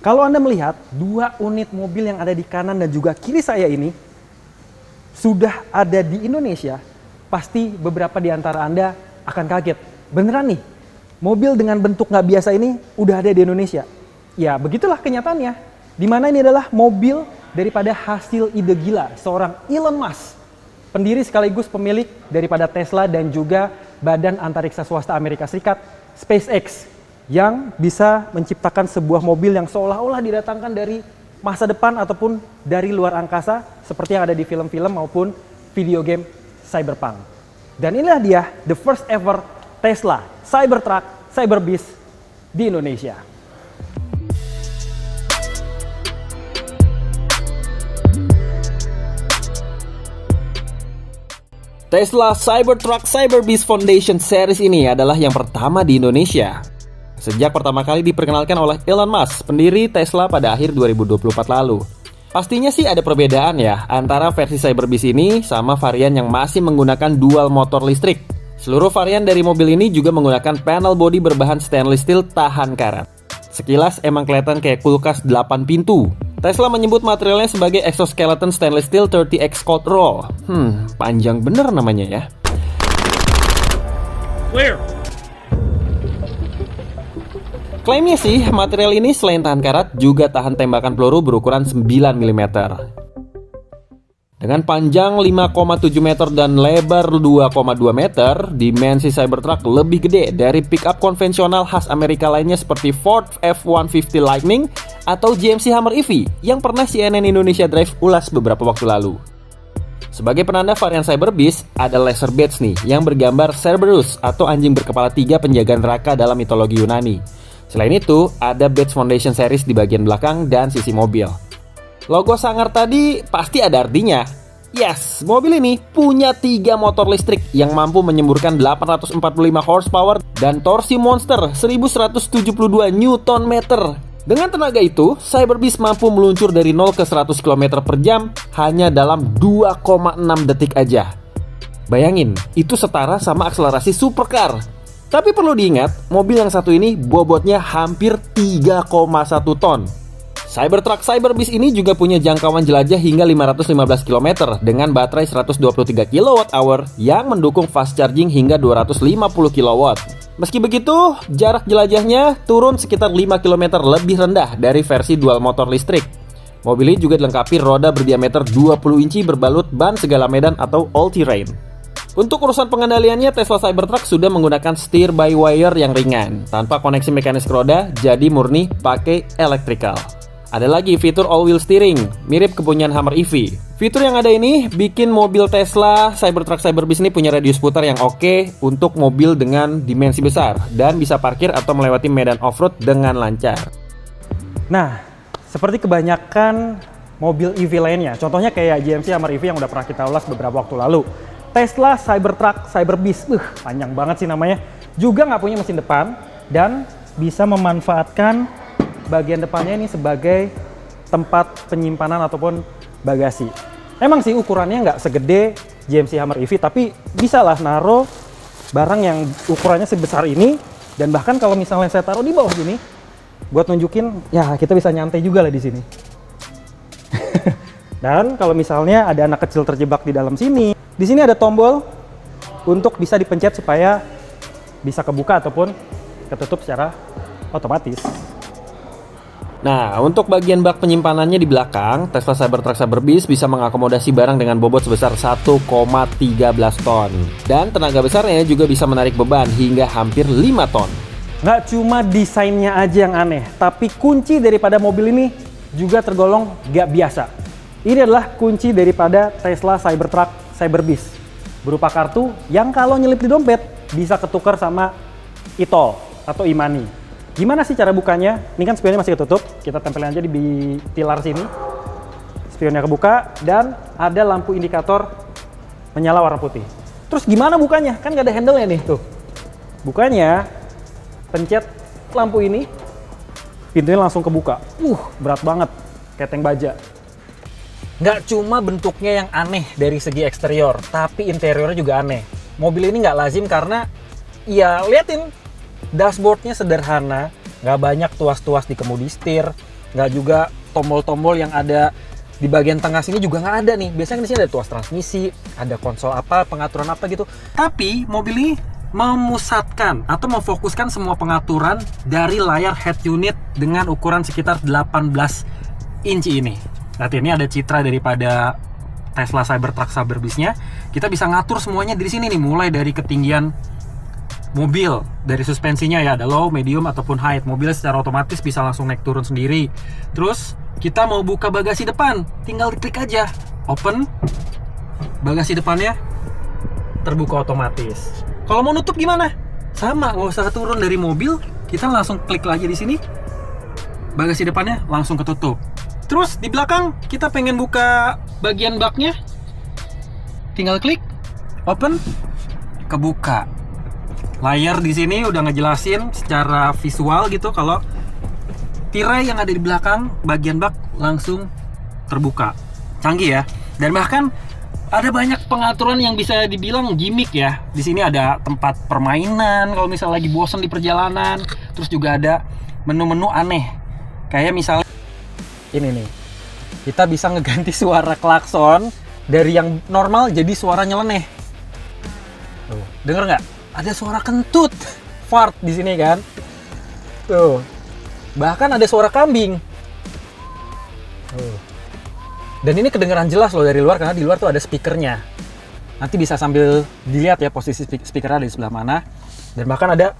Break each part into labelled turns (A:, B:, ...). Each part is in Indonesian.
A: Kalau Anda melihat dua unit mobil yang ada di kanan dan juga kiri saya ini sudah ada di Indonesia, pasti beberapa di antara Anda akan kaget. Beneran nih, mobil dengan bentuk nggak biasa ini udah ada di Indonesia. Ya, begitulah kenyataannya. Dimana ini adalah mobil daripada hasil ide gila seorang Elon Musk, pendiri sekaligus pemilik daripada Tesla dan juga badan antariksa swasta Amerika Serikat, SpaceX, yang bisa menciptakan sebuah mobil yang seolah-olah didatangkan dari masa depan ataupun dari luar angkasa seperti yang ada di film-film maupun video game Cyberpunk. Dan inilah dia, the first ever Tesla Cybertruck Cyberbeast di Indonesia.
B: Tesla Cybertruck Cyberbeast Foundation Series ini adalah yang pertama di Indonesia. Sejak pertama kali diperkenalkan oleh Elon Musk, pendiri Tesla pada akhir 2024 lalu. Pastinya sih ada perbedaan ya antara versi Cyberbeast ini sama varian yang masih menggunakan dual motor listrik. Seluruh varian dari mobil ini juga menggunakan panel bodi berbahan stainless steel tahan karat. Sekilas emang kelihatan kayak kulkas 8 pintu. Tesla menyebut materialnya sebagai exoskeleton stainless steel 30X cold roll. Panjang bener namanya ya.
A: Clear.
B: Klaimnya sih, material ini selain tahan karat, juga tahan tembakan peluru berukuran 9 mm. Dengan panjang 5,7 meter dan lebar 2,2 meter, dimensi Cybertruck lebih gede dari pickup konvensional khas Amerika lainnya seperti Ford F-150 Lightning atau GMC Hummer EV yang pernah CNN Indonesia Drive ulas beberapa waktu lalu. Sebagai penanda varian Cyberbeast, ada laser badge nih yang bergambar Cerberus atau anjing berkepala 3 penjaga neraka dalam mitologi Yunani. Selain itu, ada badge Foundation Series di bagian belakang dan sisi mobil. Logo sangar tadi pasti ada artinya. Yes, mobil ini punya 3 motor listrik yang mampu menyemburkan 845 horsepower dan torsi monster 1172 Nm. Dengan tenaga itu, Cyberbeast mampu meluncur dari 0 ke 100 km per jam hanya dalam 2,6 detik aja. Bayangin, itu setara sama akselerasi supercar. Tapi perlu diingat, mobil yang satu ini bobotnya hampir 3,1 ton. Cybertruck Cyberbeast ini juga punya jangkauan jelajah hingga 515 km dengan baterai 123 kWh yang mendukung fast charging hingga 250 kW. Meski begitu, jarak jelajahnya turun sekitar 5 km lebih rendah dari versi dual motor listrik. Mobil ini juga dilengkapi roda berdiameter 20 inci berbalut ban segala medan atau all-terrain. Untuk urusan pengendaliannya, Tesla Cybertruck sudah menggunakan steer-by-wire yang ringan, tanpa koneksi mekanis ke roda, jadi murni pakai electrical. Ada lagi fitur all-wheel steering, mirip kepunyaan Hummer EV. Fitur yang ada ini bikin mobil Tesla Cybertruck Cyberbeast ini punya radius putar yang oke untuk mobil dengan dimensi besar, dan bisa parkir atau melewati medan off-road dengan lancar.
A: Nah, seperti kebanyakan mobil EV lainnya, contohnya kayak GMC Hummer EV yang udah pernah kita ulas beberapa waktu lalu. Tesla Cybertruck Cyberbeast, panjang banget sih namanya, juga nggak punya mesin depan dan bisa memanfaatkan bagian depannya ini sebagai tempat penyimpanan ataupun bagasi. Emang sih ukurannya nggak segede GMC Hummer EV, tapi bisa lah naruh barang yang ukurannya sebesar ini, dan bahkan kalau misalnya saya taruh di bawah gini, buat nunjukin ya kita bisa nyantai juga lah di sini. Dan kalau misalnya ada anak kecil terjebak di dalam sini, di sini ada tombol untuk bisa dipencet supaya bisa kebuka ataupun ketutup secara otomatis.
B: Nah, untuk bagian bak penyimpanannya di belakang, Tesla Cybertruck Cyberbeast bisa mengakomodasi barang dengan bobot sebesar 1,13 ton. Dan tenaga besarnya juga bisa menarik beban hingga hampir 5 ton.
A: Nggak cuma desainnya aja yang aneh, tapi kunci daripada mobil ini juga tergolong nggak biasa. Ini adalah kunci daripada Tesla Cybertruck Cyberbeast, berupa kartu yang kalau nyelip di dompet bisa ketukar sama e-tol atau e-money. Gimana sih cara bukanya? Ini kan spionnya masih ketutup, kita tempelin aja di tilar sini. Spionnya kebuka dan ada lampu indikator menyala warna putih. Terus gimana bukanya? Kan nggak ada handle-nya nih, tuh. Bukanya, pencet lampu ini, pintunya langsung kebuka. Berat banget, kayak tank baja. Nggak cuma bentuknya yang aneh dari segi eksterior, tapi interiornya juga aneh. Mobil ini nggak lazim karena, ya liatin, dashboardnya sederhana, nggak banyak tuas-tuas di kemudi setir, Nggak juga tombol-tombol yang ada di bagian tengah sini juga nggak ada nih. Biasanya di sini ada tuas transmisi, ada konsol apa, pengaturan apa gitu. Tapi mobil ini memusatkan atau memfokuskan semua pengaturan dari layar head unit dengan ukuran sekitar 18 inci ini. Nah, ini ada citra daripada Tesla Cybertruck Cyberbis-nya. Kita bisa ngatur semuanya dari sini nih, mulai dari ketinggian mobil, dari suspensinya ya, ada low, medium, ataupun high. Mobilnya secara otomatis bisa langsung naik turun sendiri. Terus kita mau buka bagasi depan, tinggal klik aja, open, bagasi depannya terbuka otomatis. Kalau mau nutup gimana? Sama, nggak usah turun dari mobil, kita langsung klik lagi di sini, bagasi depannya langsung ketutup. Terus di belakang kita pengen buka bagian baknya, tinggal klik, open, kebuka. Layar di sini udah ngejelasin secara visual gitu kalau tirai yang ada di belakang bagian bak langsung terbuka. Canggih ya. Dan bahkan ada banyak pengaturan yang bisa dibilang gimmick ya. Di sini ada tempat permainan kalau misalnya lagi bosan di perjalanan. Terus juga ada menu-menu aneh. Kayak misalnya ini nih. Kita bisa ngeganti suara klakson dari yang normal jadi suara nyeleneh. Tuh, denger nggak? Ada suara kentut, fart di sini kan. Tuh. Bahkan ada suara kambing. Tuh. Dan ini kedengeran jelas loh dari luar, karena di luar tuh ada speakernya. Nanti bisa sambil dilihat ya posisi speakernya di sebelah mana. Dan bahkan ada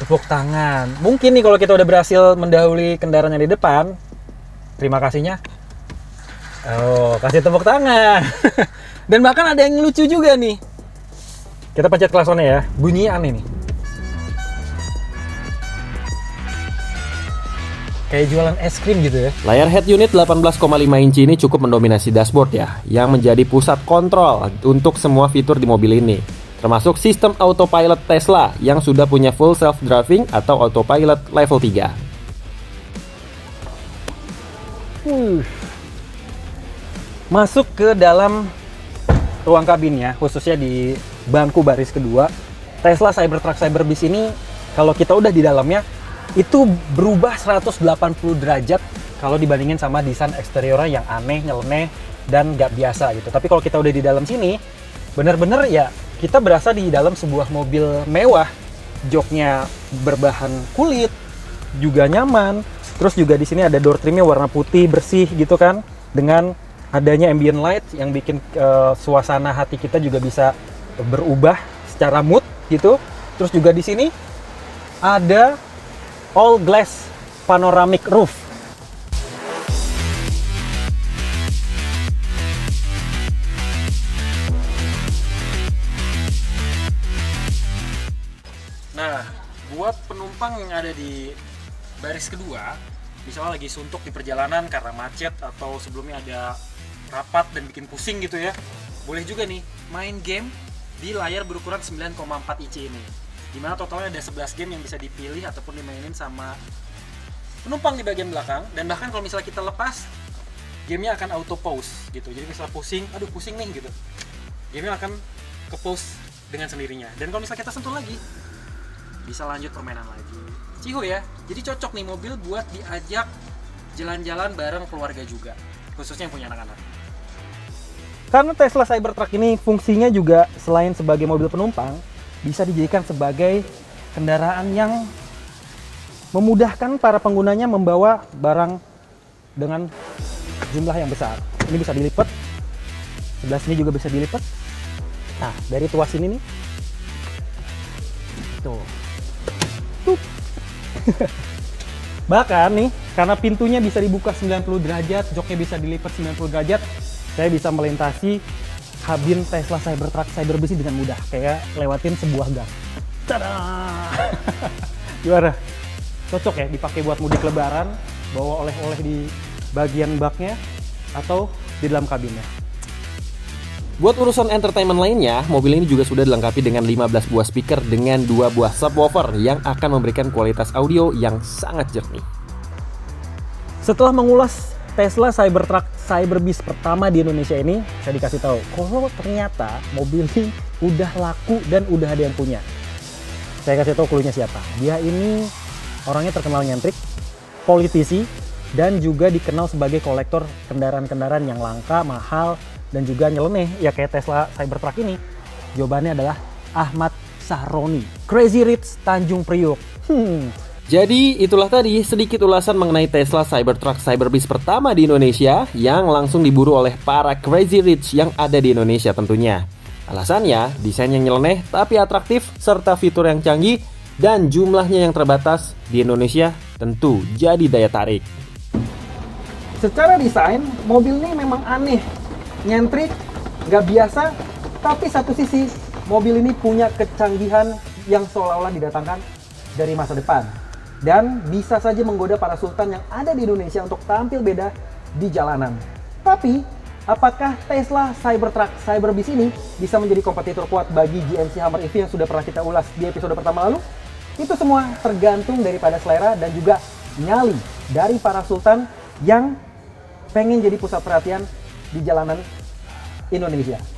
A: tepuk tangan. Mungkin nih kalau kita udah berhasil mendahului kendaraan yang di depan, terima kasihnya. Oh, kasih tepuk tangan. Dan bahkan ada yang lucu juga nih. Kita pencet klaksonnya ya, bunyinya aneh nih. Kayak jualan es krim gitu ya.
B: Layar head unit 18,5 inci ini cukup mendominasi dashboard ya, yang menjadi pusat kontrol untuk semua fitur di mobil ini. Termasuk sistem autopilot Tesla yang sudah punya full self-driving atau autopilot level 3.
A: Masuk ke dalam ruang kabinnya, khususnya di bangku baris kedua, Tesla Cybertruck Cyberbis ini kalau kita udah di dalamnya itu berubah 180 derajat kalau dibandingin sama desain eksteriornya yang aneh, nyeleneh, dan nggak biasa gitu. Tapi kalau kita udah di dalam sini, bener-bener ya kita berasa di dalam sebuah mobil mewah. Joknya berbahan kulit, juga nyaman. Terus juga di sini ada door trimnya warna putih bersih gitu kan, dengan adanya ambient light yang bikin suasana hati kita juga bisa berubah secara mood gitu. Terus juga di sini ada all glass panoramic roof. Nah, buat penumpang yang ada di baris kedua, misalnya lagi suntuk di perjalanan karena macet atau sebelumnya ada rapat dan bikin pusing gitu ya, boleh juga nih main game di layar berukuran 9,4 inci ini, dimana totalnya ada 11 game yang bisa dipilih ataupun dimainin sama penumpang di bagian belakang. Dan bahkan kalau misalnya kita lepas, gamenya akan auto pause gitu. Jadi misalnya pusing, aduh pusing nih gitu, gamenya akan ke pause dengan sendirinya. Dan kalau misalnya kita sentuh lagi, bisa lanjut permainan lagi. Ciho ya, jadi cocok nih mobil buat diajak jalan-jalan bareng keluarga juga, khususnya yang punya anak-anak. Karena Tesla Cybertruck ini fungsinya juga selain sebagai mobil penumpang, bisa dijadikan sebagai kendaraan yang memudahkan para penggunanya membawa barang dengan jumlah yang besar. Ini bisa dilipat, sebelah sini juga bisa dilipat. Nah, dari tuas ini nih, tuh. Bahkan nih, karena pintunya bisa dibuka 90 derajat, joknya bisa dilipat 90 derajat, saya bisa melintasi kabin Tesla Cybertruck Cyberbis dengan mudah, kayak lewatin sebuah gang. Tada! Gimana? Cocok ya dipakai buat mudik lebaran, bawa oleh-oleh di bagian baknya atau di dalam kabinnya.
B: Buat urusan entertainment lainnya, mobil ini juga sudah dilengkapi dengan 15 buah speaker dengan 2 buah subwoofer yang akan memberikan kualitas audio yang sangat jernih.
A: Setelah mengulas Tesla Cybertruck Cyberbis pertama di Indonesia ini, saya dikasih tahu kalau ternyata mobil ini udah laku dan udah ada yang punya. Saya kasih tahu cluenya siapa. Dia ini orangnya terkenal nyentrik, politisi, dan juga dikenal sebagai kolektor kendaraan-kendaraan yang langka, mahal, dan juga nyeleneh ya kayak Tesla Cybertruck ini? Jawabannya adalah Ahmad Sahroni, Crazy Rich Tanjung Priok.
B: Jadi itulah tadi sedikit ulasan mengenai Tesla Cybertruck Cyberbeast pertama di Indonesia yang langsung diburu oleh para Crazy Rich yang ada di Indonesia tentunya. Alasannya, desain yang nyeleneh tapi atraktif serta fitur yang canggih dan jumlahnya yang terbatas di Indonesia tentu jadi daya tarik.
A: Secara desain, mobil ini memang aneh, nyentrik, nggak biasa, tapi satu sisi mobil ini punya kecanggihan yang seolah-olah didatangkan dari masa depan. Dan bisa saja menggoda para sultan yang ada di Indonesia untuk tampil beda di jalanan. Tapi, apakah Tesla Cybertruck Cyberbeast ini bisa menjadi kompetitor kuat bagi GMC Hummer EV yang sudah pernah kita ulas di episode pertama lalu? Itu semua tergantung daripada selera dan juga nyali dari para sultan yang pengen jadi pusat perhatian di jalanan Indonesia.